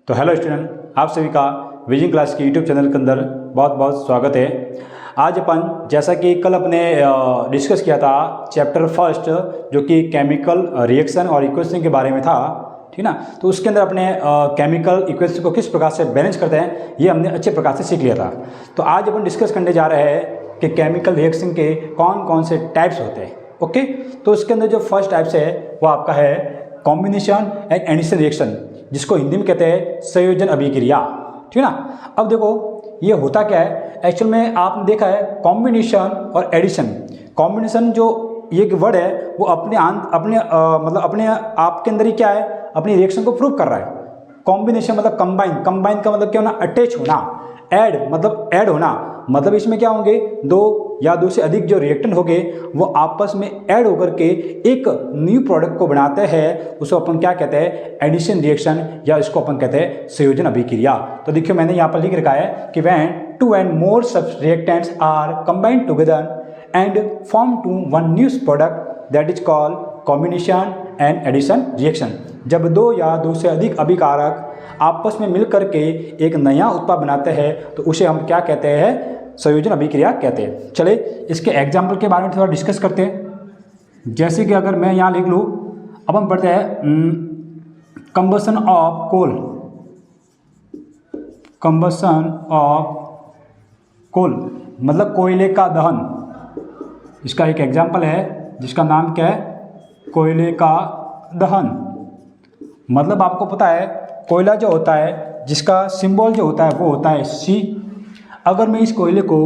तो hello student, आप सभी का विजन क्लास के यूट्यूब चैनल के अंदर बहुत बहुत स्वागत है। आज अपन जैसा कि कल अपने डिस्कस किया था चैप्टर फर्स्ट जो कि केमिकल रिएक्शन और इक्वेशन के बारे में था, ठीक ना। तो उसके अंदर अपने केमिकल इक्वेशन को किस प्रकार से बैलेंस करते हैं ये हमने अच्छे प्रकार से सीख लिया था। तो आज अपन डिस्कस करने जा रहे हैं कि केमिकल रिएक्शन के कौन कौन से टाइप्स होते हैं। ओके, तो उसके अंदर जो फर्स्ट टाइप्स है वो आपका है कॉम्बिनेशन एंड एडिशन रिएक्शन, जिसको हिंदी में कहते हैं संयोजन अभिक्रिया, ठीक ना। अब देखो ये होता क्या है, एक्चुअल में आपने देखा है कॉम्बिनेशन और एडिशन। कॉम्बिनेशन जो ये वर्ड है वो अपने आप के अंदर ही क्या है, अपनी रिएक्शन को प्रूव कर रहा है। कॉम्बिनेशन मतलब कंबाइन, कंबाइन का मतलब क्या होना, अटैच होना। ऐड मतलब ऐड होना, मतलब इसमें क्या होंगे, दो या दो से अधिक जो रिएक्टेंट होंगे वो आपस में ऐड होकर के एक न्यू प्रोडक्ट को बनाते हैं। उसको अपन क्या कहते हैं, एडिशन रिएक्शन, या इसको अपन कहते हैं संयोजन अभिक्रिया। तो देखिए मैंने यहाँ पर लिख रखा है कि व्हेन टू एंड मोर सब reactants are combined together and form to one new product that is called combination and addition reaction. जब दो या दो से अधिक अभिकारक आपस में मिलकर के एक नया उत्पाद बनाते हैं तो उसे हम क्या कहते हैं, संयोजन अभिक्रिया कहते हैं। चले इसके एग्जाम्पल के बारे में थोड़ा डिस्कस करते हैं। जैसे कि अगर मैं यहाँ लिख लूँ, अब हम पढ़ते हैं combustion of coal, combustion of coal मतलब कोयले का दहन। इसका एक एग्जाम्पल है जिसका नाम क्या है, कोयले का दहन। मतलब आपको पता है कोयला जो होता है जिसका सिंबल जो होता है वो होता है सी। अगर मैं इस कोयले को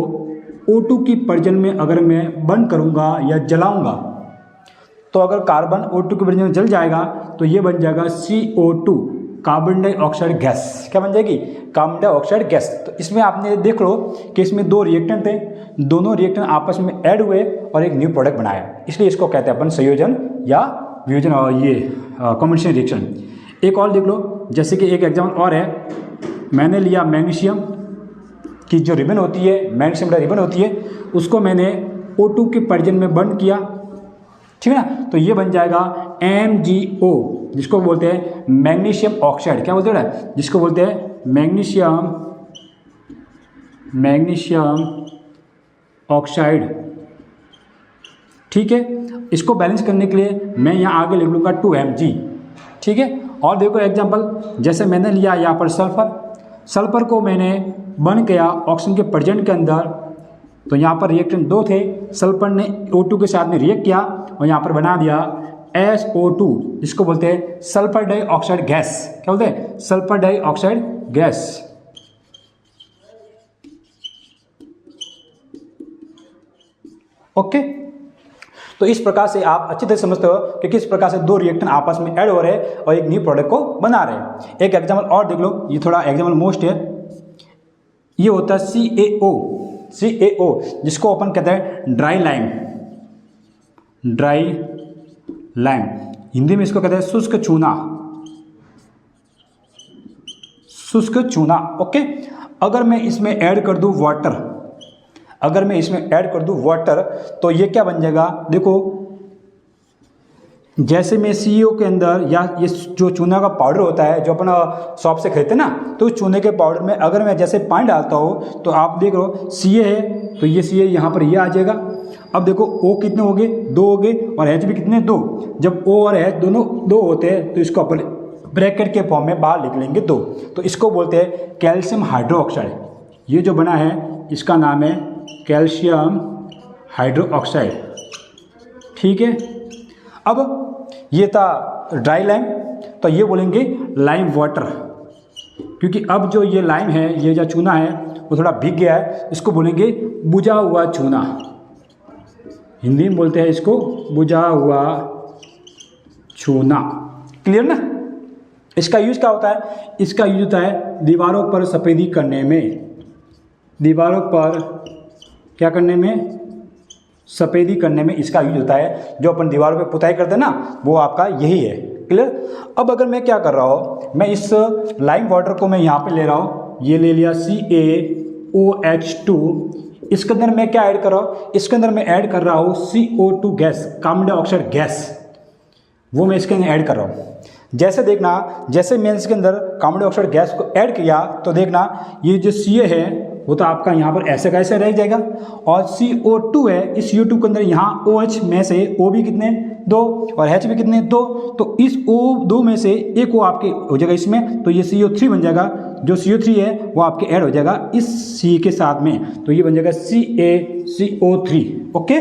O2 की प्रजन में अगर मैं बर्न करूंगा या जलाऊंगा तो अगर कार्बन O2 की प्रजन में जल जाएगा तो ये बन जाएगा CO2, कार्बन डाइऑक्साइड गैस। क्या बन जाएगी, कार्बन डाइऑक्साइड गैस। तो इसमें आपने देख लो कि इसमें दो रिएक्टेंट थे, दोनों रिएक्टेंट आपस में ऐड हुए और एक न्यू प्रोडक्ट बनाया, इसलिए इसको कहते हैं अपन संयोजन या वियोजन और ये कॉम्बिनेशन रिएक्शन। एक और देख लो, जैसे कि एक एग्जाम्पल और है, मैंने लिया मैग्नीशियम की जो रिबन होती है, मैग्नीशियम का रिबन होती है, उसको मैंने O2 के प्रजन में बर्न किया, ठीक है ना। तो ये बन जाएगा MgO, जिसको बोलते हैं मैग्नीशियम ऑक्साइड। क्या बोलते हैं, जिसको बोलते हैं मैग्नीशियम ऑक्साइड, ठीक है। इसको बैलेंस करने के लिए मैं यहाँ आगे लिख लूँगा 2Mg, ठीक है। और देखो एग्जाम्पल, जैसे मैंने लिया यहाँ पर सल्फर, सल्फर को मैंने बर्न किया ऑक्सीजन के प्रजन के अंदर, तो यहाँ पर रिएक्टेंट दो थे, सल्फर ने O2 के साथ में रिएक्ट किया और यहाँ पर बना दिया SO2, जिसको बोलते हैं सल्फर डाइऑक्साइड गैस। क्या बोलते हैं, सल्फर डाइऑक्साइड गैस। ओके, तो इस प्रकार से आप अच्छी तरह समझते हो कि किस प्रकार से दो रिएक्टेंट आपस में ऐड हो रहे हैं और एक न्यू प्रोडक्ट को बना रहे हैं। एक एग्जाम्पल और देख लो, ये थोड़ा एग्जाम्पल मोस्ट है, ये होता है CaO, जिसको अपन कहते हैं dry lime, dry lime. Hindi में इसको कहते हैं शुष्क चूना, शुष्क चूना। ओके, अगर मैं इसमें ऐड कर दूं वाटर, अगर मैं इसमें ऐड कर दूं वाटर तो ये क्या बन जाएगा, देखो जैसे मैं CEO के अंदर या ये जो चूना का पाउडर होता है जो अपना शॉप से खरीदते ना, तो उस चूने के पाउडर में अगर मैं जैसे पानी डालता हूँ तो आप देख लो Ca है तो ये Ca यहाँ पर ये आ जाएगा। अब देखो O कितने हो गए, 2 हो गए, और H भी कितने, 2। जब O और H दोनों 2 होते हैं तो इसको अपन ब्रैकेट के फॉर्म में बाहर लिख लेंगे 2, तो इसको बोलते हैं कैल्शियम हाइड्रोक्साइड। ये जो बना है इसका नाम है कैल्शियम हाइड्रोक्साइड, ठीक है। अब ये था ड्राई लाइम, तो ये बोलेंगे लाइम वाटर, क्योंकि अब जो ये लाइम है, ये जो चूना है वो थोड़ा भीग गया है, इसको बोलेंगे बुझा हुआ चूना। हिंदी में बोलते हैं इसको बुझा हुआ चूना। क्लियर ना। इसका यूज क्या होता है, इसका यूज होता है दीवारों पर सफेदी करने में, दीवारों पर क्या करने में, सफेदी करने में इसका यूज होता है। जो अपन दीवारों पे पुताई करते हैं ना, वो आपका यही है। क्लियर। अब अगर मैं क्या कर रहा हूँ, मैं इस लाइम वाटर को मैं यहाँ पे ले रहा हूँ, ये ले लिया CaOH2, इसके अंदर मैं क्या ऐड कर रहा हूँ, इसके अंदर मैं ऐड कर रहा हूँ CO2 gas, carbon dioxide gas, वो मैं इसके अंदर ऐड कर रहा हूँ। जैसे देखना, जैसे मैंने इसके अंदर कार्बन डाइऑक्साइड गैस को ऐड किया तो देखना ये जो Ca है वो तो आपका यहाँ पर ऐसे का ऐसे रह जाएगा, और CO2 है, इस CO2 के अंदर यहाँ OH में से O भी कितने 2 और H भी कितने 2, तो इस O2 में से एक O आपके हो जाएगा इसमें, तो ये CO3 बन जाएगा। जो CO3 है वो आपके ऐड हो जाएगा इस C के साथ में, तो ये बन जाएगा CaCO3। ओके,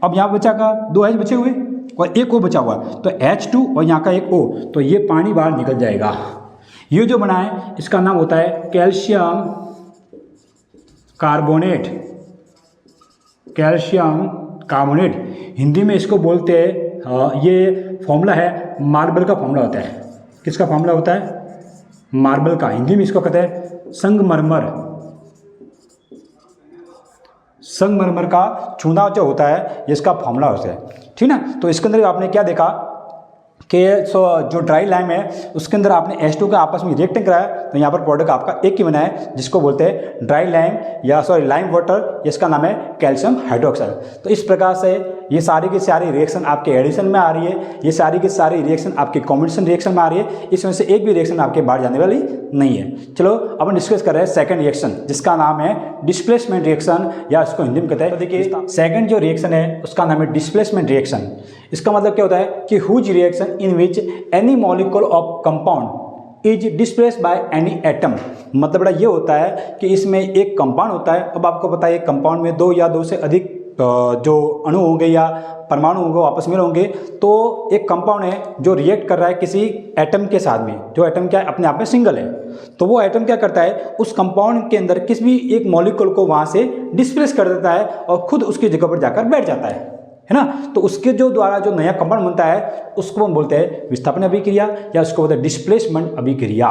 अब यहाँ बचा का 2 H बचे हुए और एक O बचा हुआ, तो H2 और यहाँ का एक O, तो ये पानी बाहर निकल जाएगा। ये जो बना है इसका नाम होता है calcium carbonate. Calcium carbonate Hindi में इसको बोलते हैं, ये फॉर्मूला है मार्बल का फॉर्मूला होता है। किसका फॉर्मूला होता है? मार्बल का। हिंदी में इसको कहते हैं संगमरमर। संगमरमर का चूना जो होता है इसका फॉर्मूला होता है, ठीक ना। तो इसके अंदर आपने क्या देखा कि जो ड्राई लाइम है उसके अंदर आपने H2 का आपस में रिएक्शन कराया, तो यहाँ पर प्रोडक्ट आपका एक ही बना है जिसको बोलते हैं ड्राई लाइम या लाइम वाटर, इसका नाम है कैल्शियम हाइड्रोक्साइड। तो इस प्रकार से ये सारी की सारी रिएक्शन आपके एडिशन में आ रही है, ये सारी की सारी रिएक्शन आपके कॉम्बिनेशन रिएक्शन में आ रही है, इसमें से एक भी रिएक्शन आपके बाहर जाने वाली नहीं है। चलो अब हम डिस्कस कर रहे हैं सेकंड रिएक्शन जिसका नाम है डिस्प्लेसमेंट रिएक्शन, या इसको हिंदी में कहते हैं। तो देखिए सेकंड जो रिएक्शन है उसका नाम है डिस्प्लेसमेंट रिएक्शन। इसका मतलब क्या होता है कि whose reaction in which any molecule of compound is displaced by any atom. मतलब बड़ा ये होता है कि इसमें एक कंपाउंड होता है। अब आपको पता है कंपाउंड में 2 या 2 से अधिक जो अणु होंगे या परमाणु होंगे आपस में होंगे, तो एक कंपाउंड है जो रिएक्ट कर रहा है किसी एटम के साथ में, जो एटम क्या है अपने आप में सिंगल है। तो वो एटम क्या करता है उस कंपाउंड के अंदर किसी भी एक मॉलिक्यूल को वहाँ से डिस्प्लेस कर देता है और खुद उसकी जगह पर जाकर बैठ जाता है ना। तो उसके जो द्वारा जो नया कंपाउंड बनता है उसको हम बोलते हैं विस्थापन अभिक्रिया, या उसको बोलते हैं डिस्प्लेसमेंट अभिक्रिया।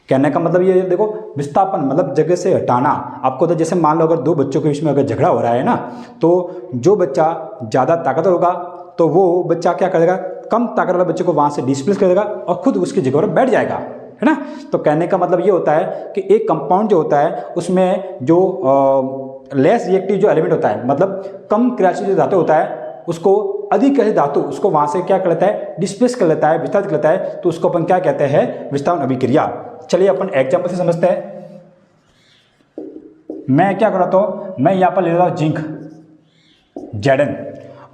कहने का मतलब ये देखो, विस्थापन मतलब जगह से हटाना। आपको तो जैसे मान लो अगर 2 बच्चों के बीच में अगर झगड़ा हो रहा है ना, तो जो बच्चा ज़्यादा ताकतवर होगा तो वो बच्चा क्या करेगा, कम ताकत वाला बच्चे को वहाँ से डिस्प्लेस करेगा और खुद उसकी जगह पर बैठ जाएगा, है ना। तो कहने का मतलब ये होता है कि एक कंपाउंड जो होता है उसमें जो लेस रिएक्टिव जो एलिमेंट होता है, मतलब कम क्रियाशील जो धातु होता है उसको अधिक क्रियाशील धातु उसको वहाँ से क्या कर लेता है, डिस्प्लेस कर लेता है, विस्तारित कर लेता है, तो उसको अपन क्या कहते हैं, विस्थापन अभिक्रिया। चलिए अपन एग्जाम्पल से समझते हैं। मैं क्या कर रहा हूँ, मैं यहाँ पर ले रहा हूँ जिंक Zn,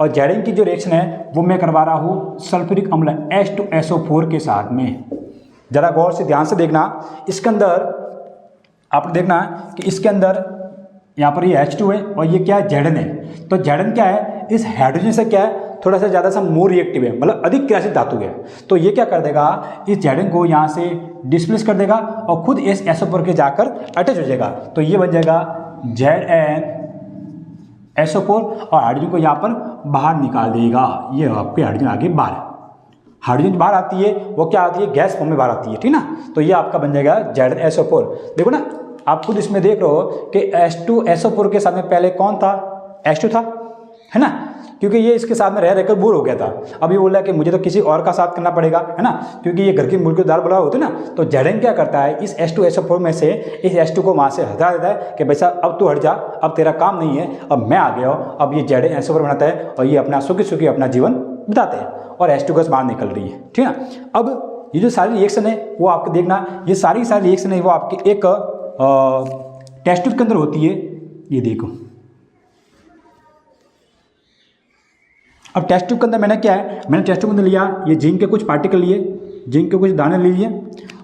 और Zn की जो रिएक्शन है वो मैं करवा रहा हूँ सल्फ्यूरिक अम्ल H2SO4 के साथ में। जरा गौर से ध्यान से देखना, इसके अंदर आप देखना कि इसके अंदर यहाँ पर ये H2 है और ये क्या है Zn है। तो Zn क्या है, इस हाइड्रोजन से क्या है थोड़ा सा ज़्यादा सा मोर रिएक्टिव है, मतलब अधिक क्रियाशील धातु है। तो ये क्या कर देगा, इस Zn को यहाँ से डिस्प्लेस कर देगा और खुद इस SO4 के जाकर अटैच हो जाएगा। तो ये बन जाएगा ZnSO4 और हाइड्रोजन को यहाँ पर बाहर निकाल देगा। ये आपके हाइड्रोजन आगे बाहर, हाइड्रोजन बाहर आती है वो क्या आती है, गैस फॉर्म में बाहर आती है, ठीक ना। तो ये आपका बन जाएगा ZnSO4। देखो ना आप खुद इसमें देख रहे हो कि H2SO4 के साथ में पहले कौन था, H2 था, है ना, क्योंकि ये इसके साथ में रह रहकर बोर हो गया था। अब ये बोल रहा है कि मुझे तो किसी और का साथ करना पड़ेगा, है ना, क्योंकि ये घर की मुर्गी दाल बड़ा होते ना। तो Zn क्या करता है, इस H2SO4 में से इस H2 को वहाँ से हटा देता है कि भैया अब तू हट जा, अब तेरा काम नहीं है, अब मैं आ गया हूँ। अब ये ZnSO4 बनाता है और ये अपना सुखी सुखी अपना जीवन बिताते हैं और H2 गैस बाहर निकल रही है, ठीक है। अब ये जो सारी रिएक्शन है वो आपको देखना, ये सारी रिएक्शन है वो आपके एक टेस्ट ट्यूब के अंदर होती है। ये देखो, अब टेस्ट ट्यूब के अंदर मैंने क्या है, मैंने टेस्ट ट्यूब के अंदर लिया ये जिंक के कुछ पार्टिकल लिए, जिंक के कुछ दाने ले लिए,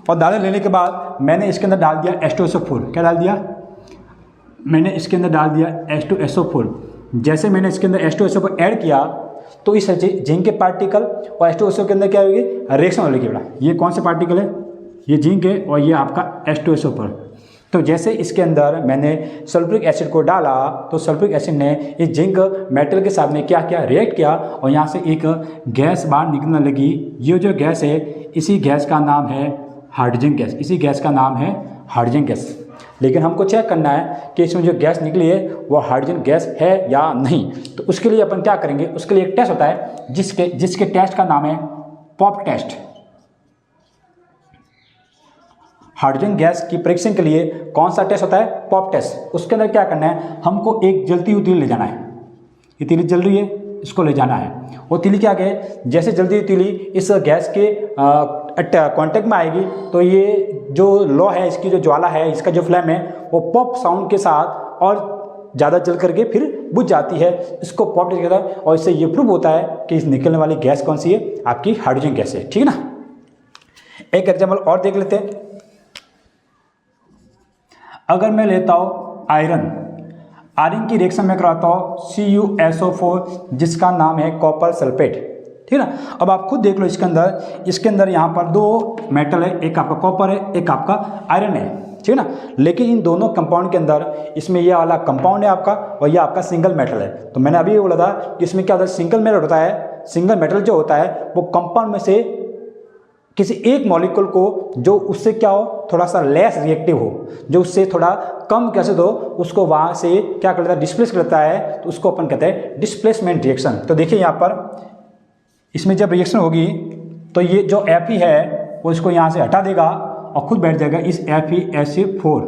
और दाने लेने के बाद मैंने इसके अंदर डाल दिया H2SO4। क्या डाल दिया, मैंने इसके अंदर डाल दिया H2SO4। जैसे मैंने इसके अंदर H2SO4 ऐड किया तो इस जिंक के पार्टिकल और H2SO के अंदर क्या होगी, रिएक्शन होगी। बेटा ये कौन से पार्टिकल है, ये जिंक है और ये आपका H2SO4। तो जैसे इसके अंदर मैंने सल्फ्यूरिक एसिड को डाला तो सल्फ्यूरिक एसिड ने इस जिंक मेटल के साथ में क्या किया, रिएक्ट किया और यहाँ से एक गैस बाहर निकलने लगी। ये जो गैस है इसी गैस का नाम है हाइड्रोजन गैस, इसी गैस का नाम है हाइड्रोजन गैस। लेकिन हमको चेक करना है कि इसमें जो गैस निकली है वो हाइड्रोजन गैस है या नहीं। तो उसके लिए अपन क्या करेंगे, उसके लिए एक टेस्ट होता है जिसके टेस्ट का नाम है पॉप टेस्ट। हाइड्रोजन गैस की परीक्षण के लिए कौन सा टेस्ट होता है, पॉप टेस्ट। उसके अंदर क्या करना है, हमको एक जलती हुई तीली ले जाना है। ये तीली जल रही है, इसको ले जाना है। वो तीली क्या है, जैसे जल्दी हुई तीली इस गैस के कांटेक्ट में आएगी तो ये जो लौ है, इसकी जो ज्वाला है, इसका जो फ्लेम है वो पॉप साउंड के साथ और ज़्यादा जल करके फिर बुझ जाती है। इसको पॉप कहता है और इससे ये प्रूव होता है कि इस निकलने वाली गैस कौन सी है, आपकी हाइड्रोजन गैस है। ठीक है ना। एक एग्जाम्पल और देख लेते हैं। अगर मैं लेता हूँ आयरन की रिएक्शन में कराता हूँ CuSO4 जिसका नाम है कॉपर सल्फेट। ठीक है ना। अब आप खुद देख लो इसके अंदर यहाँ पर दो मेटल है, एक आपका कॉपर है, एक आपका आयरन है। ठीक है ना। लेकिन इन दोनों कंपाउंड के अंदर इसमें ये वाला कंपाउंड है आपका और ये आपका सिंगल मेटल है। तो मैंने अभी ये बोला था कि इसमें क्या होता है, सिंगल मेटल होता है। सिंगल मेटल जो होता है वो कंपाउंड में से किसी एक मॉलिक्यूल को जो उससे क्या हो, थोड़ा सा लेस रिएक्टिव हो, जो उससे थोड़ा कम कैसे दो, उसको वहाँ से क्या करता है, डिस्प्लेस करता है। तो उसको अपन कहते हैं डिस्प्लेसमेंट रिएक्शन। तो देखिए यहाँ पर इसमें जब रिएक्शन होगी तो ये जो Fe है वो इसको यहाँ से हटा देगा और खुद बैठ जाएगा इस FeSO4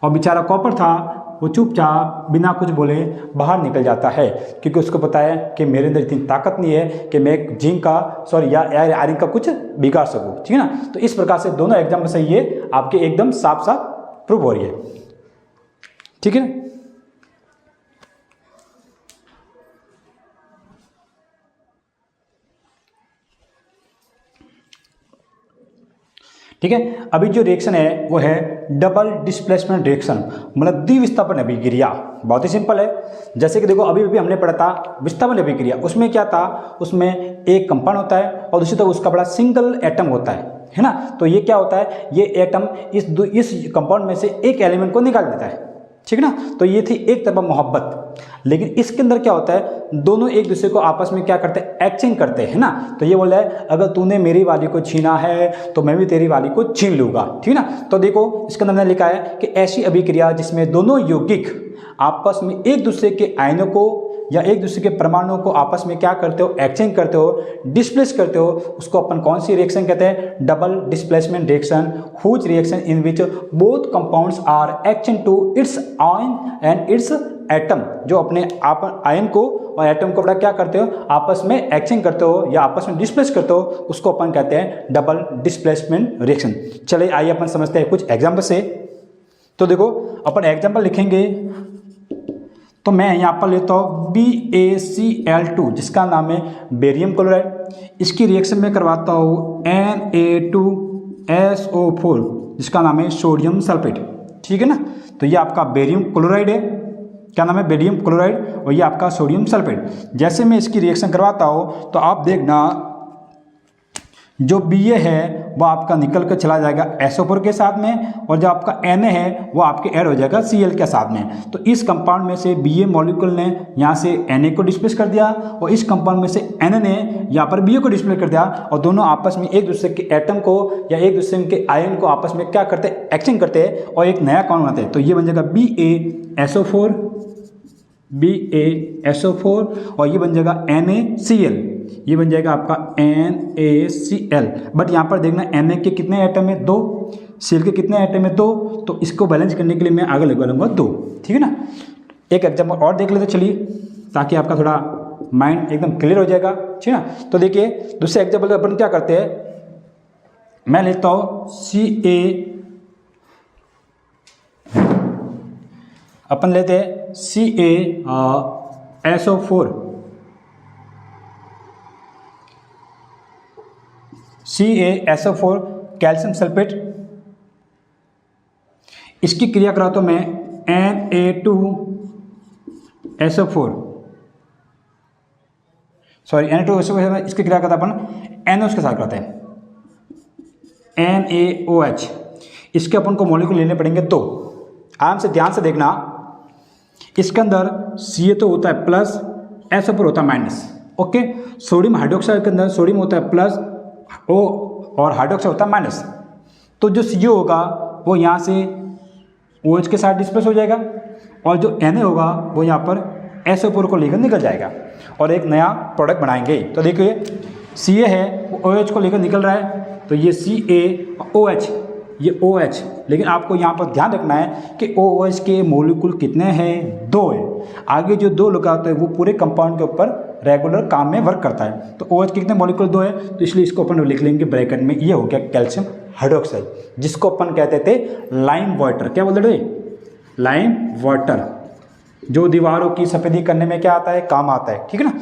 और बेचारा कॉपर था वो चुपचाप बिना कुछ बोले बाहर निकल जाता है, क्योंकि उसको पता है कि मेरे अंदर इतनी ताकत नहीं है कि मैं जिंक का या आयरन का कुछ बिगाड़ सकूं। ठीक है ना। तो इस प्रकार से दोनों एग्जाम्पल से ये आपके एकदम साफ साफ प्रूव हो रही है। ठीक है। ठीक है। अभी जो रिएक्शन है वो है डबल डिस्प्लेसमेंट रिएक्शन, मतलब द्विविस्थापन अभिक्रिया। बहुत ही सिंपल है। जैसे कि देखो अभी भी हमने पढ़ा था विस्थापन अभिक्रिया, उसमें क्या था, उसमें एक कंपाउंड होता है और दूसरी तरफ उसका बड़ा सिंगल एटम होता है ना। तो ये क्या होता है, ये एटम इस कंपाउंड में से एक एलिमेंट को निकाल देता है। ठीक है ना। तो ये थी एक तरफा मोहब्बत। लेकिन इसके अंदर क्या होता है, दोनों एक दूसरे को आपस में क्या करते हैं, एक्सचेंज करते हैं ना। तो ये बोल रहा है अगर तूने मेरी वाली को छीना है तो मैं भी तेरी वाली को छीन लूंगा। ठीक है ना। तो देखो इसके अंदर मैंने लिखा है कि ऐसी अभिक्रिया जिसमें दोनों यौगिक आपस में एक दूसरे के आयनों को या एक दूसरे के परमाणुओं को आपस में क्या करते हो, एक्सचेंज करते हो, डिस्प्लेस करते हो, उसको अपन कौन सी रिएक्शन कहते हैं, double displacement reaction. Whose reaction in which both compounds are exchange to its ion and its atom, जो अपने आप आयन को और एटम को बड़ा क्या करते हो, आपस में एक्सचेंज करते हो या आपस में डिस्प्लेस करते हो, उसको अपन कहते हैं डबल डिस्प्लेसमेंट रिएक्शन। चलिए आइए अपन समझते हैं कुछ एग्जाम्पल से। तो देखो अपन एग्जाम्पल लिखेंगे तो मैं यहाँ पर लेता हूँ BaCl2 जिसका नाम है बेरियम क्लोराइड। इसकी रिएक्शन में करवाता हूँ Na2SO4 जिसका नाम है सोडियम सल्फेट। ठीक है ना। तो ये आपका बेरियम क्लोराइड है, क्या नाम है, बेरियम क्लोराइड, और ये आपका सोडियम सल्फेट। जैसे मैं इसकी रिएक्शन करवाता हूँ तो आप देखना जो Ba है वो आपका निकल कर चला जाएगा SO4 के साथ में, और जो आपका Na है वो आपके ऐड हो जाएगा Cl के साथ में। तो इस कंपाउंड में से Ba मॉलिक्यूल ने यहाँ से Na को डिस्प्लेस कर दिया और इस कंपाउंड में से Na ने यहाँ पर Ba को डिस्प्लेस कर दिया, और दोनों आपस में एक दूसरे के एटम को या एक दूसरे के आयन को आपस में क्या करते हैं, एक्सचेंज करते हैं और एक नया कॉम्पाउंड बनाते हैं। तो ये बन जाएगा BaSO4 और ये बन जाएगा NaCl, ये बन जाएगा आपका NaCl। बट यहाँ पर देखना Na के कितने एटम है, 2, Cl के कितने एटम है, 2। तो इसको बैलेंस करने के लिए मैं आगे लगा लूँगा 2। ठीक है ना। एक एग्जाम्पल और देख लेते चलिए, ताकि आपका थोड़ा माइंड एकदम क्लियर हो जाएगा। ठीक है ना। तो देखिए दूसरे एग्जाम्पल अपन क्या करते हैं, मैं लेता हूँ अपन लेते हैं CaSO4 कैल्शियम सल्फेट। इसकी क्रिया करा तो मैं Na2SO4 इसकी क्रिया करता अपन NO के साथ करते हैं NaOH। इसके अपन को मॉलिक्यूल लेने पड़ेंगे 2। आराम से ध्यान से देखना, इसके अंदर Ca तो होता है प्लस, SO4 होता है माइनस। ओके। सोडियम हाइड्रोक्साइड के अंदर सोडियम होता है प्लस O और हाइड्रोक्साइड होता है माइनस। तो जो CO होगा वो यहाँ से OH के साथ डिस्प्लेस हो जाएगा और जो Na होगा वो यहाँ पर SO4 को लेकर निकल जाएगा और एक नया प्रोडक्ट बनाएंगे। तो देखिए Ca है वो OH को लेकर निकल रहा है, तो ये CaOH, ये OH। लेकिन आपको यहाँ पर ध्यान रखना है कि OH के मॉलिक्यूल कितने हैं, 2 है। आगे जो 2 लगा होता है वो पूरे कंपाउंड के ऊपर रेगुलर काम में वर्क करता है। तो OH के कितने मॉलिक्यूल 2 है, तो इसलिए इसको अपन लिख लेंगे ब्रैकेट में, ये हो गया कैल्शियम हाइड्रोक्साइड, जिसको अपन कहते थे लाइम वाटर। क्या बोलते थे? लाइम वाटर, जो दीवारों की सफेदी करने में क्या आता है, काम आता है। ठीक है ना।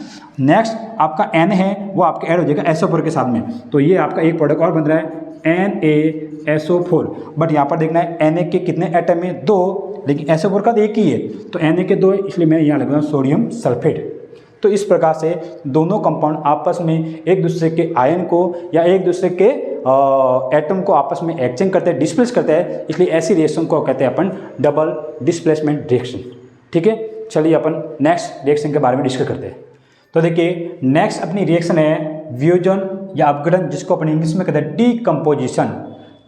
नेक्स्ट आपका N है, वो आपका ऐड हो जाएगा SO4 के साथ में, तो ये आपका एक प्रोडक्ट और बन रहा है NaSO4। बट यहाँ पर देखना है Na के कितने एटम है, 2, लेकिन SO4 का एक ही है, तो Na के 2 है, इसलिए मैं यहाँ लगाऊंगा सोडियम सल्फेट। तो इस प्रकार से दोनों कंपाउंड आपस में एक दूसरे के आयन को या एक दूसरे के एटम को आपस में एक्सचेंज करते हैं, डिस्प्लेस करते हैं, इसलिए ऐसी रिएक्शन को कहते हैं अपन डबल डिस्प्लेसमेंट रिएक्शन। ठीक है, चलिए अपन नेक्स्ट रिएक्शन के बारे में डिस्कस करते हैं। तो देखिए नेक्स्ट अपनी रिएक्शन है वियोजन या अपघटन, जिसको अपन इंग्लिश में कहते हैं डीकम्पोजिशन।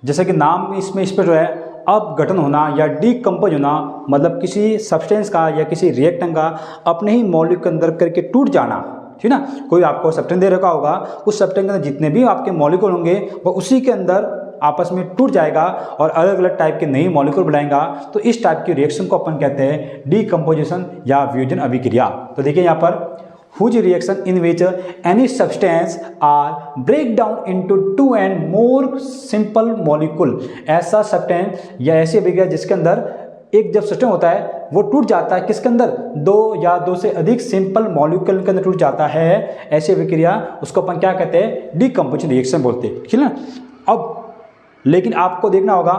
जैसे कि नाम इसमें इस पर जो है अपघटन होना या डीकम्पोज होना, मतलब किसी सब्सटेंस का या किसी रिएक्टेंट का अपने ही मॉलिक्यूल के अंदर करके टूट जाना। ठीक ना, कोई आपको सब्सटेंस दे रखा होगा, उस सब्सटेंस के अंदर जितने भी आपके मॉलिक्यूल होंगे वो उसी के अंदर आपस में टूट जाएगा और अलग अलग टाइप के नए मॉलिक्यूल बनाएगा। तो इस टाइप की रिएक्शन को अपन कहते हैं डीकम्पोजिशन या वियोजन अभिक्रिया। तो देखिए यहाँ पर whose reaction in which any substance are break down into 2 and more simple molecule। ऐसा सब्सटेंस या ऐसी अभिक्रिया जिसके अंदर एक जब सब्सटेंस होता है वो टूट जाता है, किसके अंदर, 2 या 2 से अधिक सिंपल मॉलिक्यूल के अंदर टूट जाता है, ऐसी अभिक्रिया उसको अपन क्या कहते हैं, डीकम्पोजिशन रिएक्शन बोलते हैं। ठीक है ना। अब लेकिन आपको देखना होगा,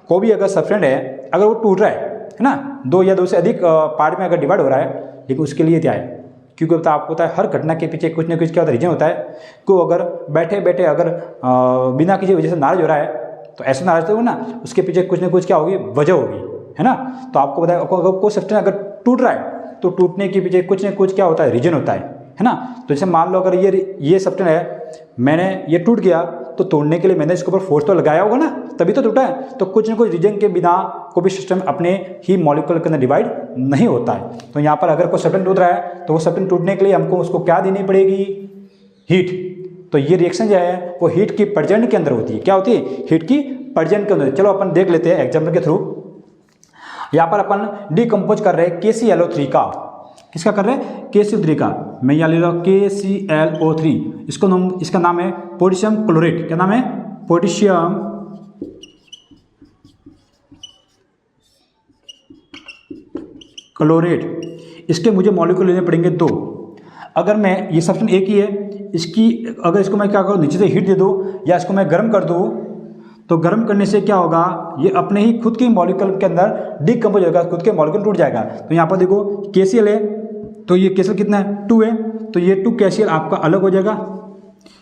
कोई भी अगर सब्सटेंस है, अगर वो टूट रहा है ना, 2 या 2 से अधिक पार्ट में अगर डिवाइड हो रहा है, लेकिन उसके लिए क्या है, क्योंकि पता आपको होता है हर घटना के पीछे कुछ ना कुछ क्या होता है, रीजन होता है। को अगर बैठे बैठे अगर बिना किसी वजह से नाराज हो रहा है, तो ऐसा नाराज तो हो ना, उसके पीछे कुछ ना कुछ क्या होगी, वजह होगी, है ना। तो आपको बताया अगर कोई सब्सटेंस अगर टूट रहा है तो टूटने के पीछे कुछ ना कुछ क्या होता है, रीजन होता है ना। तो जैसे मान लो अगर ये सब्सटेंस है, मैंने ये टूट गया, तो तोड़ने के लिए मैंने इसके ऊपर फोर्स तो लगाया होगा ना, तभी तो टूटा है। तो कुछ ना कुछ रीजन के बिना कोई भी सिस्टम अपने ही मॉलिक्यूल के अंदर डिवाइड नहीं होता है। तो यहाँ पर अगर कोई सब्सटेंस टूट रहा है, तो वो सब्सटेंस टूटने के लिए हमको उसको क्या देनी पड़ेगी, हीट। तो ये रिएक्शन जो है वो हीट की प्रेजेंट के अंदर होती है। क्या होती है, हीट की प्रेजेंट के अंदर। चलो अपन देख लेते हैं एग्जाम्पल के थ्रू। यहाँ पर अपन डीकम्पोज कर रहे हैं KClO3 का। किसका कर रहे हैं, KClO3 का। मैं यहाँ ले रहा हूँ KClO3, इसका नाम है पोटेशियम क्लोरेट। क्या नाम है, पोटेशियम क्लोरेट। इसके मुझे मॉलिक्यूल लेने पड़ेंगे 2। अगर मैं ये सब्सटेंस एक ही है, अगर इसको मैं क्या करूँ, नीचे से हीट दे दूँ या इसको मैं गर्म कर दूँ, तो गर्म करने से क्या होगा, ये अपने ही खुद के मॉलिक्यूल के अंदर डीकम्पोज होगा, खुद के मॉलिक्यूल टूट जाएगा। तो यहाँ पर देखो KCl है, तो ये KCl कितना है, 2 है, तो ये 2 KCl आपका अलग हो जाएगा,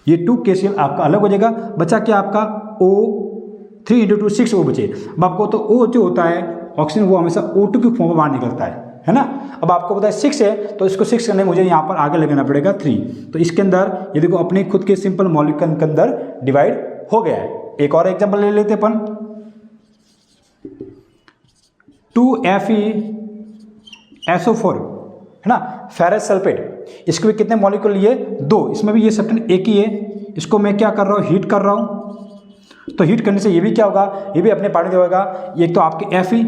ये 2 KCl आपका अलग हो जाएगा। बचा क्या आपका O3 × 2 6 O बचे। अब आपको तो O जो होता है ऑक्सीजन, वो हमेशा O2 की फॉर्म में बाहर निकलता है ना। अब आपको पता है 6 है, तो इसको 6 करने मुझे यहाँ पर आगे लगाना पड़ेगा 3। तो इसके अंदर ये देखो अपने खुद के सिंपल मॉलिक्यूल के अंदर डिवाइड हो गया है। एक और एग्जाम्पल ले लेते अपन, 2FeSO4 है ना, फेरस सल्फेट। इसके भी कितने मॉलिक्यूल लिए, 2। इसमें भी ये सब्सटेंस एक ही है। इसको मैं क्या कर रहा हूँ, हीट कर रहा हूँ। तो हीट करने से ये भी क्या होगा, ये भी अपने पार्ट में होगा। एक तो आपके Fe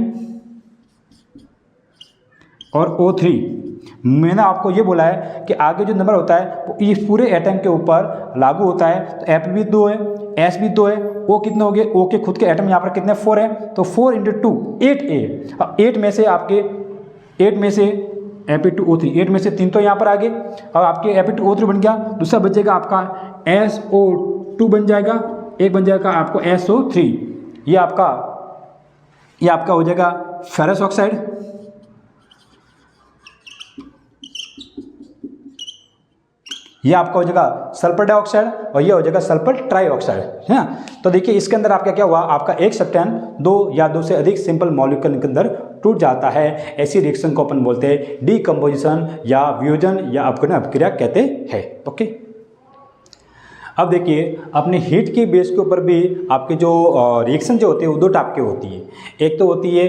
और O3। मैंने आपको ये बोला है कि आगे जो नंबर होता है वो इस पूरे एटम के ऊपर लागू होता है। तो F भी 2 है, S भी 2 है, O कितने हो गए, O के खुद के एटम यहाँ पर कितने, 4 है। तो 4 × 2 8A। अब 8 में से आपके 8 में से Fe2O3, 8 में से 3 तो यहाँ पर आ गए। अब आपके Fe2O3 बन गया, दूसरा बचेगा आपका SO2 बन जाएगा, एक बन जाएगा आपको SO3। ये आपका हो जाएगा फेरस ऑक्साइड। ये आपका हो जाएगा सल्फर डाइऑक्साइड और ये हो जाएगा सल्फर ट्राइऑक्साइड, है ना। तो देखिए इसके अंदर आपका क्या हुआ, आपका एक सब्सटेंस 2 या 2 से अधिक सिंपल मॉलिक्यूल के अंदर टूट जाता है। ऐसी रिएक्शन को अपन बोलते हैं डीकम्पोजिशन या वियोजन या अपघटन अभिक्रिया कहते हैं। ओके, अब देखिए अपने हीट के बेस के ऊपर भी आपके जो रिएक्शन जो होती है वो 2 टाइप की होती है। एक तो होती है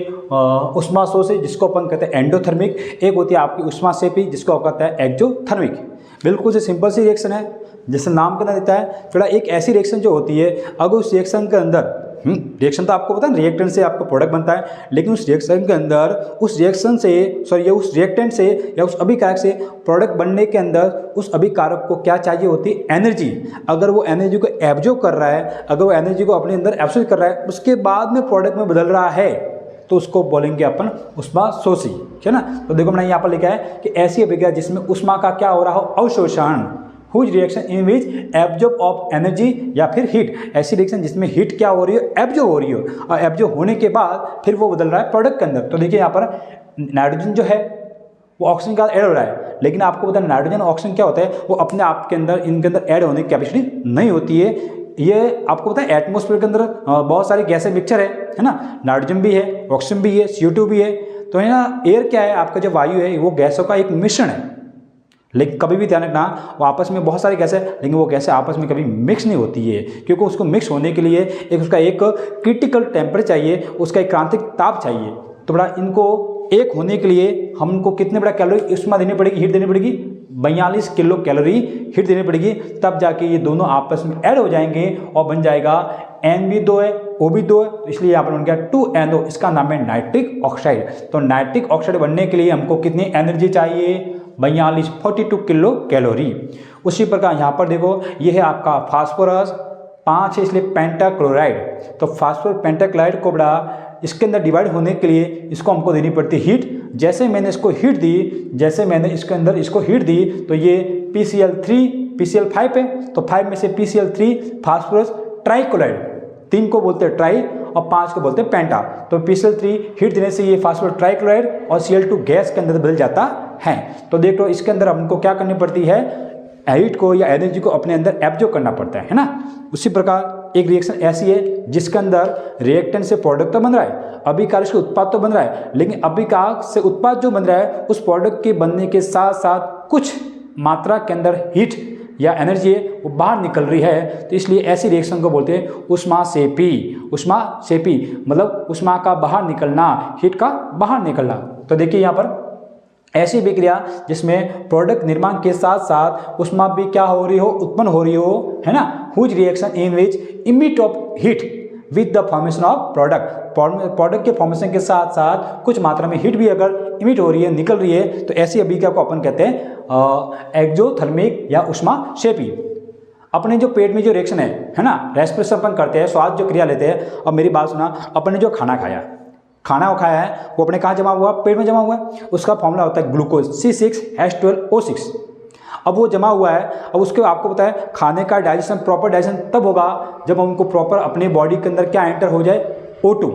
उष्मा शोषी, जिसको अपन कहते हैं एंडोथर्मिक। एक होती है आपकी उष्मा सेपी, जिसको आप कहते हैं एक्जोथर्मिक। बिल्कुल से सिंपल सी रिएक्शन है, जैसे नाम कहना देता है। थोड़ा एक ऐसी रिएक्शन जो होती है, अगर उस रिएक्शन के अंदर रिएक्शन तो आपको पता है रिएक्टेंट से आपका प्रोडक्ट बनता है, लेकिन उस रिएक्शन के अंदर उस रिएक्शन से उस रिएक्टेंट से या उस अभिकारक से प्रोडक्ट बनने के अंदर उस अभिकारक को क्या चाहिए होती है, एनर्जी। अगर वो एनर्जी को एब्जॉर्ब कर रहा है, अगर वो एनर्जी को अपने अंदर एब्सॉर्ब कर रहा है, उसके बाद में प्रोडक्ट में बदल रहा है, तो उसको बोलेंगे अपन ऊष्माशोषी, है ना। तो देखो मैंने यहाँ पर लिखा है कि ऐसी अभिक्रिया जिसमें ऊष्मा का क्या हो रहा हो, अवशोषण, whose reaction in which absorb of energy या फिर हीट, ऐसी रिएक्शन जिसमें हीट क्या हो रही है, एब्जॉर्ब हो रही हो, और एब्जॉर्ब होने के बाद फिर वो बदल रहा है प्रोडक्ट के अंदर। तो देखिए यहाँ पर नाइट्रोजन जो है वो ऑक्सीजन का ऐड हो रहा है, लेकिन आपको पता है नाइट्रोजन और ऑक्सीजन क्या होता है, वो अपने आप के अंदर इनके अंदर ऐड होने की कैपेसिटी नहीं होती है। ये आपको पता है एटमॉस्फेयर के अंदर बहुत सारी गैसें मिक्सचर है ना, नाइट्रोजन भी है, ऑक्सीजन भी है, CO2 भी है। तो है ना, एयर क्या है, आपका जो वायु है वो गैसों का एक मिश्रण है, लेकिन कभी भी ध्यान रखना वो आपस में बहुत सारी गैसें, लेकिन वो गैसें आपस में कभी मिक्स नहीं होती है, क्योंकि उसको मिक्स होने के लिए उसका एक क्रिटिकल टेम्परेचर चाहिए, उसका एक क्रांतिक ताप चाहिए। तो बड़ा इनको एक होने के लिए हमको कितने बड़ा कैलोरी ऊष्मा देनी पड़ेगी, हीट देनी पड़ेगी, 42 किलो कैलोरी हीट देनी पड़ेगी, तब जाके ये दोनों आपस में ऐड हो जाएंगे और बन जाएगा N भी 2 है, O भी 2 है, तो इसलिए यहाँ पर बन गया 2NO, इसका नाम है नाइट्रिक ऑक्साइड। तो नाइट्रिक ऑक्साइड बनने के लिए हमको कितनी एनर्जी चाहिए, 42 किलो कैलोरी। उसी प्रकार यहाँ पर देखो ये है आपका फास्फोरस 5 है, इसलिए पेंटाक्लोराइड। तो फास्फोरस पेंटाक्लोराइड को बड़ा इसके अंदर डिवाइड होने के लिए इसको हमको देनी पड़ती है हीट। जैसे मैंने इसको हीट दी, जैसे मैंने इसके अंदर इसको हीट दी, तो ये PCl3 PCl5 है, तो 5 में से PCl3 फास्फोरस ट्राइक्लोराइड, 3 को बोलते हैं ट्राई और 5 को बोलते हैं पेंटा। तो PCl3 हीट देने से ये फास्फोरस ट्राइक्लोराइड और Cl2 गैस के अंदर बदल जाता है। तो देख लो इसके अंदर हमको क्या करनी पड़ती है, हीट को या एनर्जी को अपने अंदर एब्जॉर्ब करना पड़ता है ना। उसी प्रकार एक रिएक्शन ऐसी है जिसके अंदर रिएक्टेंट से प्रोडक्ट तो बन रहा है, अभिकारक से उत्पाद तो बन रहा है, लेकिन अभिकारक से उत्पाद जो बन रहा है उस प्रोडक्ट के बनने के साथ साथ कुछ मात्रा के अंदर हीट या एनर्जी है वो बाहर निकल रही है। तो इसलिए ऐसी रिएक्शन को बोलते हैं ऊष्माक्षेपी। ऊष्माक्षेपी मतलब ऊष्मा का बाहर निकलना, हीट का बाहर निकलना। तो देखिए यहाँ पर ऐसी विक्रिया जिसमें प्रोडक्ट निर्माण के साथ साथ ऊष्मा भी क्या हो रही हो, उत्पन्न हो रही हो, है ना। Whose reaction in which emit of heat with the formation of product के फॉर्मेशन के साथ साथ कुछ मात्रा में हीट भी अगर इमिट हो रही है, निकल रही है, तो ऐसी अभिक्रिया को अपन कहते हैं एक्सोथर्मिक या ऊष्माक्षेपी। अपने जो पेट में जो रिएक्शन है ना, रेस्पिरेशन अपन करते हैं, श्वास जो क्रिया लेते हैं। और मेरी बात सुना, अपन ने जो खाना खाया है वो अपने कहाँ जमा हुआ, पेट में जमा हुआ है। उसका फॉर्मूला होता है ग्लूकोज C6H12O6। अब वो जमा हुआ है, अब उसके आपको पता है खाने का डाइजेशन, प्रॉपर डाइजेशन तब होगा जब हमको प्रॉपर अपने बॉडी के अंदर क्या एंटर हो जाए, O2,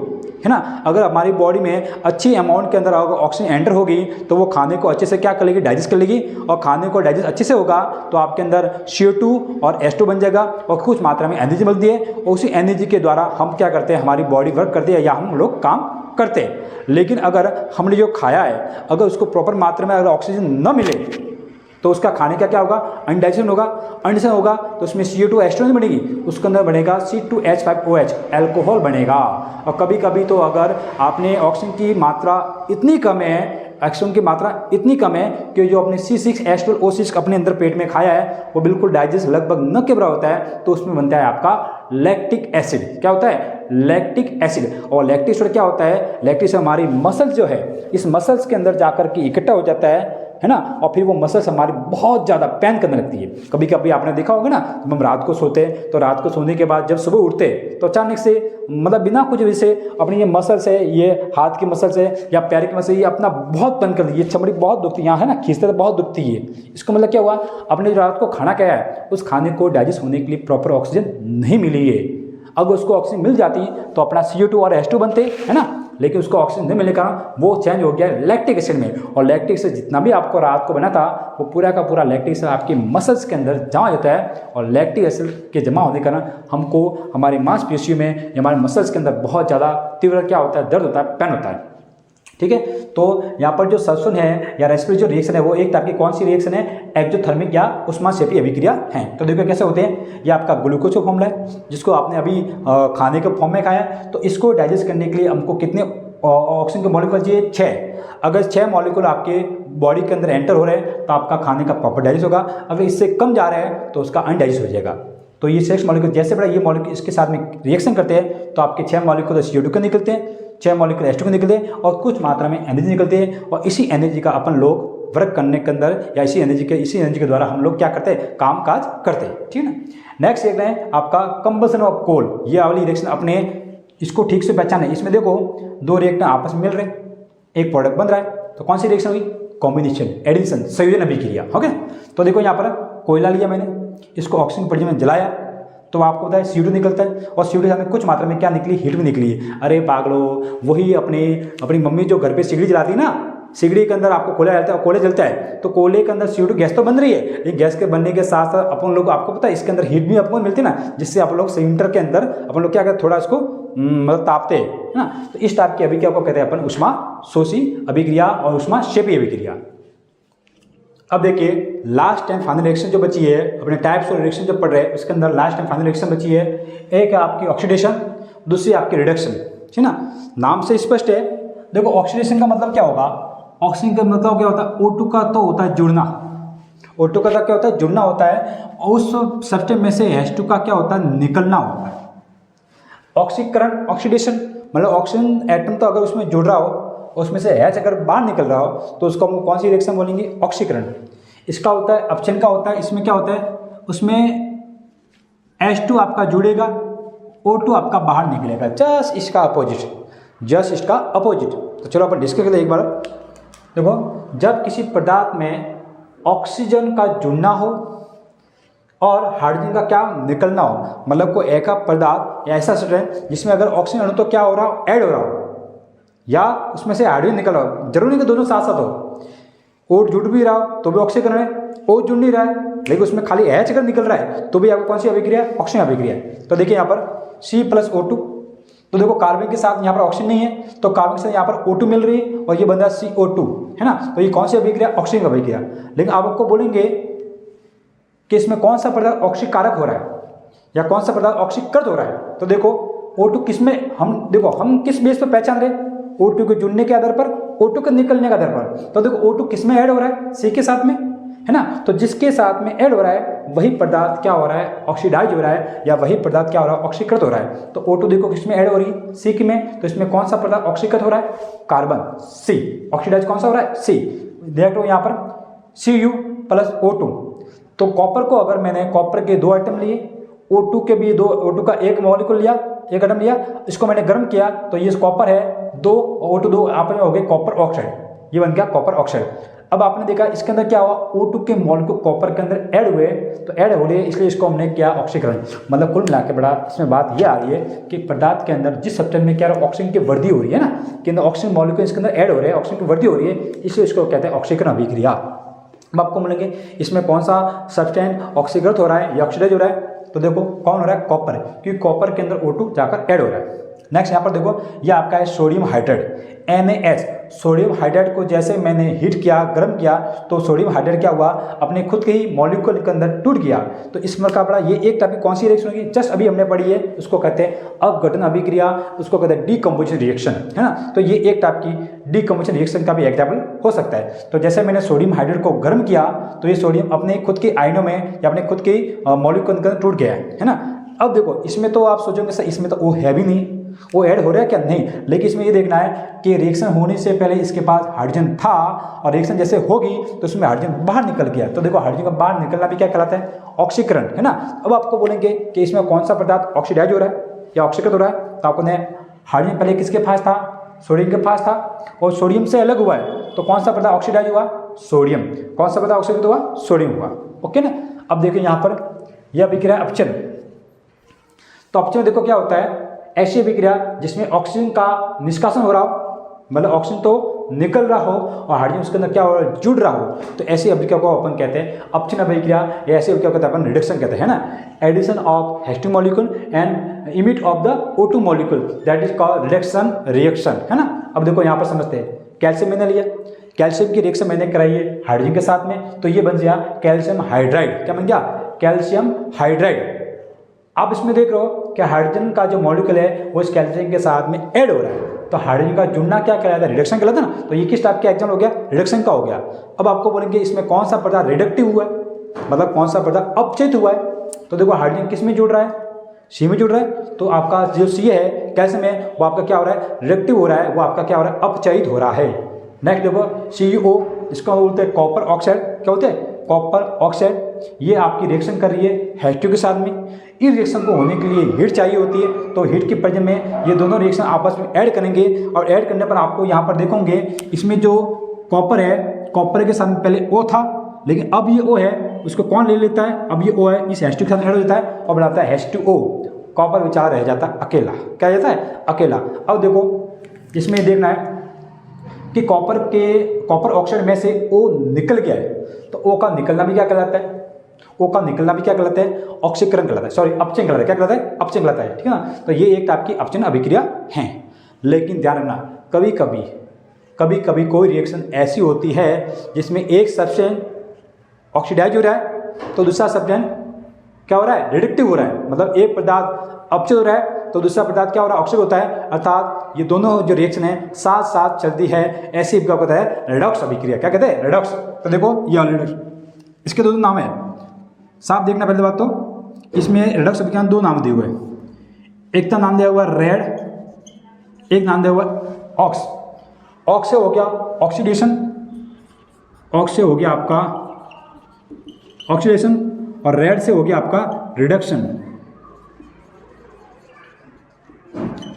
है ना। अगर हमारी बॉडी में अच्छी अमाउंट के अंदर अगर ऑक्सीजन एंटर होगी तो वो खाने को अच्छे से क्या कर लेगी, डाइजेस्ट कर लेगी, और खाने को डाइजेस्ट अच्छे से होगा तो आपके अंदर CO2 और H2 बन जाएगा और कुछ मात्रा में एनर्जी मिलती है। और उसी एनर्जी के द्वारा हम क्या करते हैं, हमारी बॉडी वर्क करती है या हम लोग काम करते हैं। लेकिन अगर हमने जो खाया है अगर उसको प्रॉपर मात्रा में अगर ऑक्सीजन न मिले तो उसका खाने का क्या होगा, अनडाइजेशन होगा। अनडाइजेशन होगा तो उसमें CO2 H2 नहीं बनेगी, उसके अंदर बनेगा C2H5OH, अल्कोहल बनेगा। और कभी कभी तो अगर आपने ऑक्सीजन की मात्रा इतनी कम है, ऑक्सीजन की मात्रा इतनी कम है कि जो अपने C6H12O6 अपने अंदर पेट में खाया है वो बिल्कुल डाइजेस्ट लगभग न के बराबर होता है, तो उसमें बनता है आपका लैक्टिक एसिड। क्या होता है, लैक्टिक एसिड। और लैक्टिक एसिड क्या होता है, लैक्टिक एसिड हमारी मसल्स जो है, इस मसल्स के अंदर जाकर के इकट्ठा हो जाता है ना। और फिर वो मसल्स हमारी बहुत ज़्यादा पेन करने लगती है। कभी कभी आपने देखा होगा ना, जब हम रात को सोते हैं तो रात को सोने के बाद जब सुबह उठते तो अचानक से मतलब बिना कुछ वजह से अपनी ये मसल्स है, ये हाथ की मसल्स है या पैर की मसल, ये अपना बहुत पेन कर दी, ये चमड़ी बहुत दुखती है, यहाँ है ना, खींचते तो बहुत दुखती है। इसको मतलब क्या हुआ, अपने जो रात को खाना खाया है उस खाने को डाइजेस्ट होने के लिए प्रॉपर ऑक्सीजन नहीं मिली है। अगर उसको ऑक्सीजन मिल जाती तो अपना CO2 और H2 बनते, है ना, लेकिन उसको ऑक्सीजन नहीं मिलने का वो चेंज हो गया लैक्टिक एसिड में। और लैक्टिक एसिड जितना भी आपको रात को बना था वो पूरा का पूरा लैक्टिक एसिड आपके मसल्स के अंदर जमा होता है। और लैक्टिक एसिड के जमा होने के कारण हमको हमारे मांसपेशियों में, हमारे मसल्स के अंदर बहुत ज़्यादा तीव्र क्या होता है, दर्द होता है, पेन होता है। ठीक है, तो यहाँ पर जो श्वसन है या रेस्पिरेटरी जो रिएक्शन है वो एक तरह की कौन सी रिएक्शन है, एक्सोथर्मिक या ऊष्माक्षेपी अभिक्रिया है। तो देखो कैसे होते हैं, ये आपका ग्लूकोज का फॉर्मूला है जिसको आपने अभी खाने के फॉर्म में खाया। तो इसको डाइजेस्ट करने के लिए हमको कितने ऑक्सीजन के मॉलिक्यूल चाहिए, 6। अगर 6 मॉलिक्यूल आपके बॉडी के अंदर एंटर हो रहे हैं तो आपका खाने का प्रॉपर डाइजेस्ट होगा। अगर इससे कम जा रहा है तो उसका अनडाइजेस्ट हो जाएगा। तो ये 6 मॉलिक्यूल जैसे बड़ा ये मॉलिक्यूल इसके साथ में रिएक्शन करते हैं तो आपके 6 मॉलिक्यूल CO2 के निकलते हैं, 6 मॉलिक्यूल H2 के निकलते हैं और कुछ मात्रा में एनर्जी निकलती है और इसी एनर्जी का अपन लोग वर्क करने के अंदर या इसी एनर्जी के द्वारा हम लोग क्या करते हैं, काम काज करते हैं। ठीक है ना। नेक्स्ट देख रहे हैं आपका कंबसन ऑफ कोल। ये वाली रिएक्शन अपने इसको ठीक से पहचाने। इसमें देखो 2 रिएक्टर आपस में मिल रहे हैं, एक प्रोडक्ट बन रहा है, तो कौन सी रिएक्शन हुई, कॉम्बिनेशन, एडिशन, संयोजन अभिक्रिया। ओके, तो देखो यहाँ पर कोयला लिया मैंने, इसको ऑक्सीजन पर में जलाया तो आपको पता है CO2 निकलता है और CO2 के साथ में कुछ मात्रा में क्या निकली, हीट भी निकली है। अरे पागलो, वही अपनी मम्मी जो घर पे सिगड़ी जलाती है ना, सिगड़ी के अंदर आपको कोयला जलता है, कोयले जलता है तो कोयले के अंदर CO2 गैस तो बन रही है, लेकिन गैस के बनने के साथ साथ अपन लोग आपको पता है इसके अंदर हीट भी आपको मिलती है ना, जिससे आप लोग सिलेंडर के अंदर अपन लोग क्या करते थोड़ा इसको मतलब तापते हैं ना। तो इस टाइप की अभिक्रिया को कहते हैं अपन उष्मा शोषी अभिक्रिया और उष्मा क्षेपी अभिक्रिया। अब देखिए लास्ट एंड फाइनल रिएक्शन जो बची है, अपने टाइप्स ऑफ रिएक्शन जो पढ़ रहे हैं उसके अंदर लास्ट एंड फाइनल रिएक्शन बची है, एक है आपकी ऑक्सीडेशन, दूसरी आपकी रिडक्शन। ठीक ना, नाम से स्पष्ट है। देखो ऑक्सीडेशन का मतलब क्या होगा, ऑक्सीजन का मतलब क्या होता है, O2 का तो होता है जुड़ना, O2 का क्या होता है, जुड़ना होता है, और उस सब्सटेंस में से H2 का क्या होता है, निकलना होता है। ऑक्सीकरण, ऑक्सीडेशन मतलब ऑक्सीजन एटम तो अगर उसमें जुड़ रहा हो, उसमें से H अगर बाहर निकल रहा हो तो उसको हम कौन सी रिएक्शन बोलेंगे, ऑक्सीकरण। इसका होता है अपचयन का होता है, इसमें क्या होता है, उसमें H2 आपका जुड़ेगा, O2 आपका बाहर निकलेगा, जस्ट इसका अपोजिट। तो चलो अपन डिस्कस करें एक बार। देखो जब किसी पदार्थ में ऑक्सीजन का जुड़ना हो और हाइड्रोजन का क्या निकलना हो, मतलब कोई ऐसा पदार्थ या ऐसा सब्सटेंस जिसमें अगर ऑक्सीजन अणु तो क्या हो रहा हो, ऐड हो रहा हो, या उसमें से हाइड्रोजन निकल रहा हो, जरूरी नहीं कि दोनों साथ साथ हो। O जुड़ भी रहा हो तो भी ऑक्सीकरण है, O जुड़ नहीं रहा है लेकिन उसमें खाली H अगर निकल रहा है तो भी आपको कौन सी अभिक्रिया, ऑक्सीजन अभिक्रिया। तो देखिए यहाँ पर C+O2, तो देखो कार्बन के साथ यहाँ पर ऑक्सीजन नहीं है तो कार्बन के साथ यहाँ पर O2 मिल रही है और ये बन रहा है CO2, है ना। तो ये कौन सी अभिक्रिया, ऑक्सीजन अभिक्रिया। लेकिन आप आपको बोलेंगे कि इसमें कौन सा पदार्थ ऑक्सीकारक हो रहा है या कौन सा पदार्थ ऑक्सीकृत हो रहा है। तो देखो O2 किसमें हम किस बेस पर पहचान रहे, O2 के जुड़ने के आधार पर, O2 के निकलने के आधार पर। तो देखो O2 किसमें ऐड हो रहा है, C के साथ में, है ना। तो जिसके साथ में ऐड हो रहा है वही पदार्थ क्या हो रहा है, ऑक्सीडाइज हो रहा है, या वही पदार्थ क्या हो रहा है, ऑक्सीकृत हो रहा है। तो O2 देखो किसमें ऐड हो रही है, C में। तो इसमें कौन सा पदार्थ ऑक्सीकृत हो रहा है, कार्बन, C। ऑक्सीडाइज कौन सा हो रहा है, C। देखो यहाँ पर Cu+O2। तो कॉपर को अगर मैंने कॉपर के 2 आइटम लिए, O2 के भी 2, O2 का एक मॉलिक्यूल लिया, एक एटम लिया, इसको मैंने गर्म किया तो ये कॉपर है 2, O2 2 आपस में हो गए कॉपर ऑक्साइड, ये बन गया कॉपर ऑक्साइड। अब आपने देखा इसके अंदर क्या हुआ, O2 के मॉलिक्यूल कॉपर के अंदर ऐड हुए, तो ऐड हो रहे इसलिए इसको हमने किया ऑक्सीकरण। मतलब कुल मिला के बड़ा इसमें बात ये आ रही है कि पदार्थ के अंदर जिस सब्सटेंस में क्या ऑक्सीजन की वृद्धि हो रही है ना, कि अंदर ऑक्सीजन मॉलिक्यूल इसके अंदर ऐड हो रहे हैं, ऑक्सीजन की वृद्धि हो रही है, इसलिए इसको कहते हैं ऑक्सीकरण अभिक्रिया। अब आपको मिलेंगे इसमें कौन सा सब्सटेंस ऑक्सीकृत हो रहा है या ऑक्सीडाइज हो रहा है। तो देखो कौन हो रहा है, कॉपर है, क्योंकि कॉपर के अंदर O2 जाकर ऐड हो रहा है। नेक्स्ट यहाँ पर देखो ये आपका है sodium hydride, NaH। Sodium hydride को जैसे मैंने हीट किया, गर्म किया, तो सोडियम हाइड्राइड क्या हुआ, अपने खुद के ही मॉलिक्यूल के अंदर टूट गया। तो इस मुकाबला ये एक टाइप की कौन सी रिएक्शन होगी, जस्ट अभी हमने पढ़ी है, उसको कहते हैं अपघटन अभिक्रिया, उसको कहते हैं डीकम्पोजिशन रिएक्शन, है ना। तो ये एक टाइप की डीकम्पोजिशन रिएक्शन का भी एग्जाम्पल हो सकता है। तो जैसे मैंने सोडियम हाइड्राइड को गर्म किया तो ये सोडियम अपने खुद के आयनों में या अपने खुद के मॉलिक्यूल के अंदर टूट गया है ना। अब देखो इसमें तो आप सोचोगे सर इसमें तो वो है भी नहीं, वो ऐड हो रहा है क्या, नहीं। लेकिन इसमें ये देखना है कि रिएक्शन होने से पहले इसके पास हाइड्रोजन था और रिएक्शन जैसे होगी तो उसमें हाइड्रोजन बाहर निकल गया। तो देखो हाइड्रोजन का बाहर निकलना भी क्या कहलाता है, ऑक्सीकरण, है ना। अब आपको बोलेंगे कि इसमें कौन सा पदार्थ ऑक्सीडाइज हो रहा है या ऑक्सीकृत हो रहा है, तो आपको हाइड्रोजन पहले किसके पास था, सोडियम के पास था, और सोडियम से अलग हुआ है तो कौन सा पदार्थ ऑक्सीडाइज हुआ, सोडियम। कौन सा पदार्थ ऑक्सीकृत हुआ, सोडियम हुआ। ओके ना। अब देखिए यहाँ पर यह अभिक्रिया अपचयन। तो अपचयन देखो क्या होता है, ऐसी अभिक्रिया जिसमें ऑक्सीजन का निष्कासन हो रहा हो, मतलब ऑक्सीजन तो निकल रहा हो और हाइड्रोजन उसके अंदर क्या हो रहा है, जुड़ रहा हो, तो ऐसी अभिक्रिया को अपन कहते हैं अपचयन अभिक्रिया, या ऐसी अभिक्रिया को कहते हैं अपन रिडक्शन कहते हैं, है ना। Addition of H2 molecule and emit of the O2 molecule, that is called reduction reaction, है ना। अब देखो यहाँ पर समझते हैं, कैल्शियम मैंने लिया, कैल्शियम की रिएक्शन मैंने कराई है हाइड्रोजन के साथ में, तो ये बन गया कैल्शियम हाइड्राइड। क्या बन गया, कैल्शियम हाइड्राइड। आप इसमें देख रहे हो कि हाइड्रोजन का जो मॉलिक्यूल है वो इस कैल्शियम के साथ में ऐड हो रहा है, तो हाइड्रोजन का जुड़ना क्या कहलाता है, रिडक्शन कहलाता है ना। तो ये किस टाइप का एग्जाम्पल हो गया, रिडक्शन का हो गया। अब आपको बोलेंगे इसमें कौन सा पदार्थ रिडक्टिव हुआ है, मतलब कौन सा पदार्थ अपचयित हुआ है, तो देखो हाइड्रोजन किस में जुड़ रहा है, सी में जुड़ रहा है, तो आपका जो सी है कैल्शियम है वो आपका क्या हो रहा है, रिएक्टिव हो रहा है, वो आपका क्या हो रहा है, अपचयित हो रहा है। नेक्स्ट देखो CuO, इसका बोलते हैं कॉपर ऑक्साइड, क्या बोलते हैं, कॉपर ऑक्साइड। ये आपकी रिएक्शन कर रही है H2 के साथ में। इस रिएक्शन को होने के लिए हीट चाहिए होती है, तो हीट के प्रेजेंट में ये दोनों रिएक्शन आपस में ऐड करेंगे, और ऐड करने पर आपको यहाँ पर देखोगे इसमें जो कॉपर है, कॉपर के साथ में पहले O था, लेकिन अब ये O है, उसको कौन ले लेता है, अब ये O है इस H2 के साथ ऐड हो जाता है और बनाता है H2O। कॉपर बेचारा रह जाता है अकेला, क्या रह जाता है, अकेला। अब देखो इसमें देखना है कि कॉपर ऑक्साइड में से O निकल गया है, तो O का निकलना भी क्या कहलाता है, O का निकलना भी क्या कहलाता है, ऑक्सीकरण कहलाता है, सॉरी अपचयन कहलाता है, क्या कहलाता है, अपचयन कहलाता है, ठीक है ना। तो ये एक टाइप की अपचयन अभिक्रिया है। लेकिन ध्यान रखना, कभी कभी कोई रिएक्शन ऐसी होती है जिसमें एक सब्सटेंस ऑक्सीडाइज हो रहा है तो दूसरा सब्सटेंस क्या हो रहा है, रिडक्टिव हो रहा है, मतलब एक पदार्थ अपचय हो रहा है तो दूसरा पदार्थ क्या हो रहा है, ऑक्सीड होता है, अर्थात ये दोनों जो रिएक्शन है साथ साथ चलती है, ऐसी अभिक्रिया को कहता है रेडॉक्स अभिक्रिया। क्या कहते हैं, रेडॉक्स। तो देखो ये रेडॉक्स, इसके दो नाम है, साफ देखना। पहले बात तो इसमें रेडॉक्स अभिक्रिया दो नाम दिए हुए हैं, एक का नाम दिया हुआ रेड, एक नाम दिया हुआ ऑक्स। ऑक्स से हो गया ऑक्सीडेशन, ऑक्स से हो गया आपका ऑक्सीडेशन, और रेड से हो गया आपका रिडक्शन,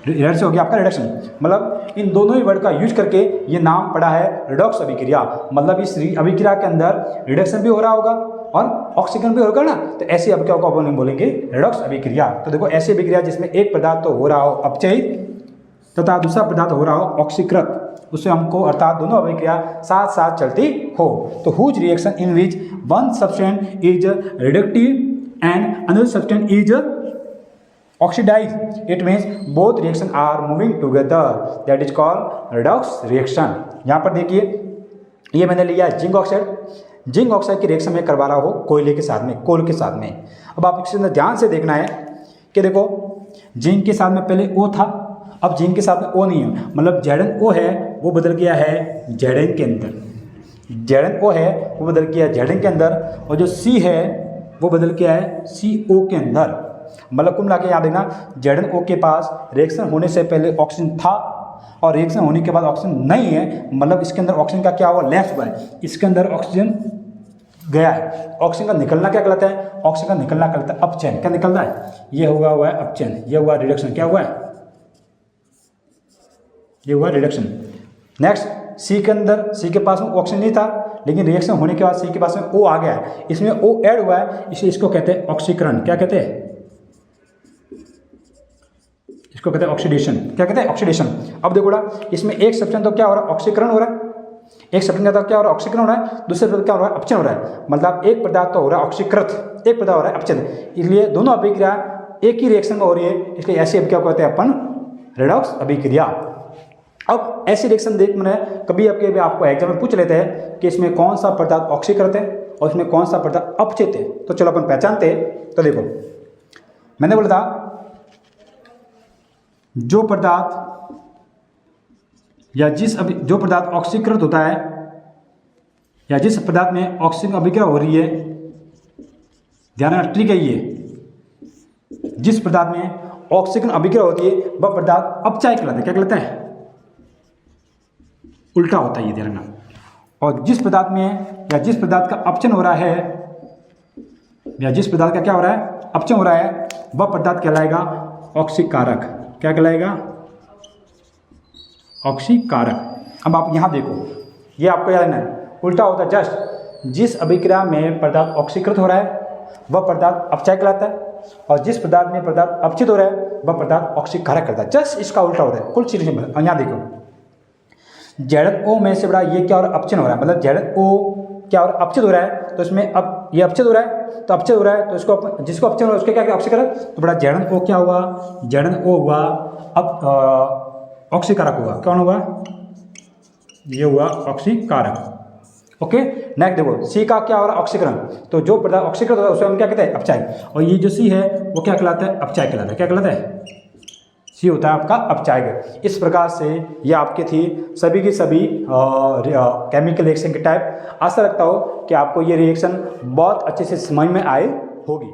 रेड से हो गया आपका रिडक्शन। मतलब इन दोनों ही वर्ड का यूज करके ये नाम पड़ा है रेडॉक्स अभिक्रिया। मतलब इस अभिक्रिया के अंदर रिडक्शन भी हो रहा होगा और ऑक्सीकरण भी होगा ना, तो ऐसी अभिक्रिया को अपन बोलेंगे रेडॉक्स अभिक्रिया। तो देखो ऐसी अभिक्रिया जिसमें एक पदार्थ तो हो रहा हो अपचयित तथा दूसरा पदार्थ हो रहा हो ऑक्सीकृत, उससे हमको अर्थात दोनों अभिक्रिया साथ साथ चलती हो। तो whose reaction in which one substance is reductive and another substance is oxidize, it means both reaction are moving together, that is called redox reaction। यहाँ पर देखिए ये मैंने लिया है जिंक ऑक्साइड, जिंक ऑक्साइड की रिएक्शन में करवा रहा हो कोयले के साथ में, कोल के साथ में। अब आप इसके अंदर ध्यान से देखना है कि देखो जिंक के साथ में पहले O था, अब जिंक के साथ में O नहीं है, मतलब ZnO है वो बदल गया है Zn के अंदर, ZnO है वो बदल गया है Zn के अंदर, और जो C है वो बदल गया है CO के अंदर। मतलब कुल मिला के याद देखना, ZnO के पास रिएक्शन होने से पहले ऑक्सीजन था और रिएक्शन होने के बाद ऑक्सीजन नहीं है, मतलब इसके अंदर ऑक्सीजन का क्या हुआ, लैप्स हुआ है, इसके अंदर ऑक्सीजन गया है। ऑक्सीजन का निकलना क्या कहलाता है, ऑक्सीजन का निकलना कहलाता है अपचयन। क्या निकल रहा है, ये हुआ है अपचयन, ये हुआ रिडक्शन, क्या हुआ है, ये हुआ रिडक्शन। नेक्स्ट सी के अंदर, सी के पास में ऑक्सीजन नहीं था, लेकिन रिएक्शन होने के बाद सी के पास में O आ गया है, इसमें O ऐड हुआ है, इसलिए इसको कहते हैं ऑक्सीकरण। क्या कहते हैं, इसको कहते हैं ऑक्सीडेशन। क्या कहते हैं, ऑक्सीडेशन। अब देखो इसमें एक सब्सटेंस तो क्या हो रहा है, ऑक्सीकरण हो रहा है, एक सब्सटेंस का क्या हो रहा है, ऑक्सीकरण हो रहा है, दूसरे पदार्थ क्या हो रहा है, अपचयन हो रहा है। मतलब एक पदार्थ तो हो रहा है ऑक्सीकृत, एक पदार्थ हो रहा है अपचयन, इसलिए दोनों अभिक्रिया एक ही रिएक्शन में हो रही है, इसलिए ऐसी अभिक्रिया को कहते हैं अपन रेडॉक्स अभिक्रिया। अब ऐसी रिएक्शन देख मैंने कभी आपको एग्जाम में पूछ लेते हैं कि इसमें कौन सा पदार्थ ऑक्सीकृत है और इसमें कौन सा पदार्थ अपचयित है, तो चलो अपन पहचानते हैं। तो देखो मैंने बोला था जो पदार्थ या जो पदार्थ ऑक्सीकृत होता है या जिस पदार्थ में ऑक्सीजन अभिक्रिया हो रही है, ध्यान रखना ट्रिक है ये, जिस पदार्थ में ऑक्सीजन अभिक्रिया होती है वह पदार्थ अपचायक कहलाता है। क्या कहलाता है, उल्टा होता है ये, ध्यान रखना। और जिस पदार्थ में या जिस पदार्थ का अपचयन हो रहा है या जिस पदार्थ का क्या हो रहा है, अपचयन हो रहा है, वह पदार्थ कहलाएगा ऑक्सीकारक। क्या कहलाएगा, ऑक्सीकारक। अब आप यहाँ देखो, ये आपको याद रखना है, उल्टा होता है। जस्ट जिस अभिक्रिया में पदार्थ ऑक्सीकृत हो रहा है वह पदार्थ अपचायक कहलाता है, और जिस पदार्थ में पदार्थ अपचित हो रहा है वह पदार्थ ऑक्सीकारक करता है। जस्ट इसका उल्टा होता है, कुल चीज़। यहाँ देखो ZnO में से बड़ा ये क्या हो रहा है, अपचयन हो रहा है, मतलब ZnO क्या हो रहा है, अपचित हो रहा है, तो इसमें अब ये अपचित हो रहा है, तो अपचय हो रहा है, तो इसको जिसको अपचय हो रहा है उसके क्या ऑक्सीकारक, तो बड़ा ZnO क्या हुआ, ZnO हुआ अब ऑक्सीकारक हुआ। कौन हुआ, ये हुआ ऑक्सीकारक। ओके। नेक्स्ट देखो सी का क्या हो रहा है, ऑक्सीकरण, तो जो पदार्थ ऑक्सीकृत होता है उसे हम क्या कहते हैं, अपचायक। और ये जो सी है वो क्या कहलाता है, अपचायक कहलाता है। क्या कहलाता है, सी होता है आपका अपचायक। इस प्रकार से ये आपकी थी सभी की सभी केमिकल रिएक्शन के टाइप। आशा रखता हूँ कि आपको ये रिएक्शन बहुत अच्छे से समझ में आए होगी।